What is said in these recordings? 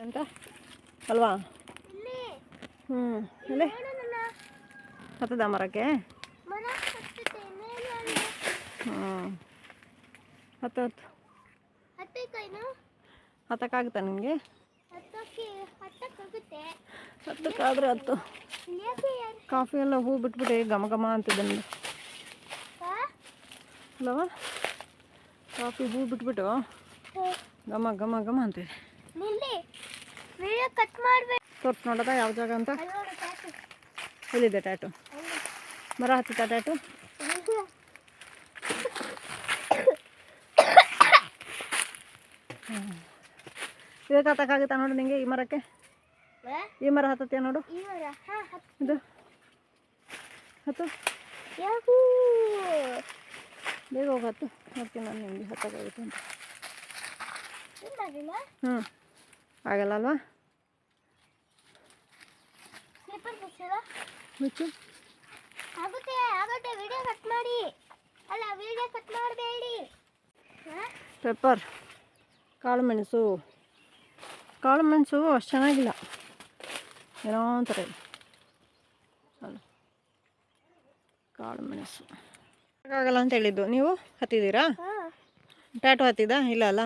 ಅಂತ ಅಲ್ವಾ? ಇಲ್ಲಿ ಹತ್ತದ ಮರಕ್ಕೆ? ಹತ್ತು ಹತ್ತಕ್ಕಾಗುತ್ತಾ ನಿಮಗೆ? ಹತ್ತಕ್ಕಾದ್ರೆ ಹತ್ತು. ಕಾಫಿ ಎಲ್ಲ ಹೂ ಬಿಟ್ಬಿಟ್ಟೆ ಘಮ ಘಮ ಅಂತಿದ್ದೆ ನನಗೆ ಅಲ್ಲವಾ? ಕಾಫಿ ಹೂ ಬಿಟ್ಬಿಟ್ಟು ಘಮ ಘಮ ಘಮ ಅಂತಿದೆ. ತೋರ್ಸ್ ನೋಡೋದ ಯಾವ ಜಾಗ ಅಂತ? ಎಲ್ಲಿದೆ ಟ್ಯಾಟು? ಮರ ಹತ್ತಿತ್ತ ಟ್ಯಾಟು? ಇದಕ್ಕೆ ಹತ್ತಕ್ಕಾಗುತ್ತಾ ನೋಡು ನಿಂಗೆ? ಈ ಮರಕ್ಕೆ ಈ ಮರ ಹತ್ತತ್ತೀಯ ನೋಡು. ಇದು ಹತ್ತು ಬೇಗ ಹೋಗಿ ಹತ್ತು. ನೋಡ್ತೀನಿ ನಾನು ನಿಮಗೆ ಹತ್ತಕ್ಕಾಗುತ್ತೆ ಅಂತ. ಆಗಲ್ಲ ಅಲ್ವಾ? ಮುಚ್ಚು. ಪೆಪ್ಪರ್, ಕಾಳು ಮೆಣಸು. ಕಾಳು ಮೆಣಸು ಅಷ್ಟು ಚೆನ್ನಾಗಿಲ್ಲ, ಏನೋ ಒಂಥರ ಇದೆ ಅಲ್ಲ. ಕಾಳು ಮೆಣಸು ಆಗಲ್ಲ ಅಂತ ಹೇಳಿದ್ದು. ನೀವು ಹತ್ತಿದ್ದೀರಾ? ಟ್ಯಾಟು ಹತ್ತಿದ? ಇಲ್ಲ ಅಲ್ಲ,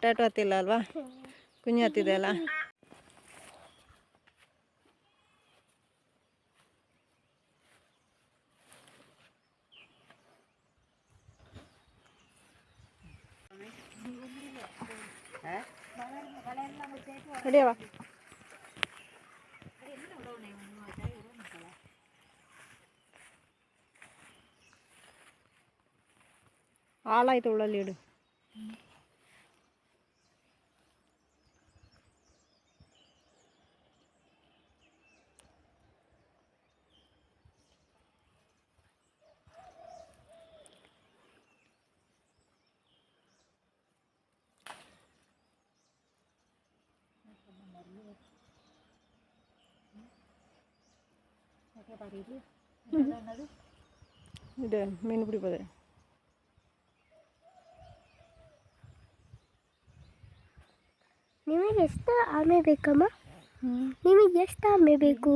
ಟ್ಯಾಟು ಹತ್ತಿಲ್ಲ ಅಲ್ವಾ? ಕುഞ്ഞು ಹತ್ತಿದೆ ಅಲ್ಲ. ನಡಿಯವ. ಹಾಳಾಯ್ತು ಉಳ್ಳಲ್ಲಿ ಇಡು. ಇದೆ ಮೀನು ಬಿಡಿ. ನಿಮಗೆ ಎಷ್ಟು ಆಮೆ ಬೇಕಮ್ಮ? ನಿಮಗೆ ಎಷ್ಟು ಆಮೆ ಬೇಕು?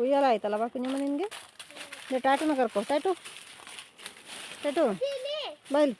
ಉಯ್ಯಾಲ ಆಯ್ತಲ್ಲವಾ ಕುഞ്ഞಮ್ಮ ನಿನಗೆ? ಟ್ಯಾಟುನ ಕರ್ಕೊ. ಟ್ಯಾಟು ಟ್ಯಾಟು ಬೈಲ್.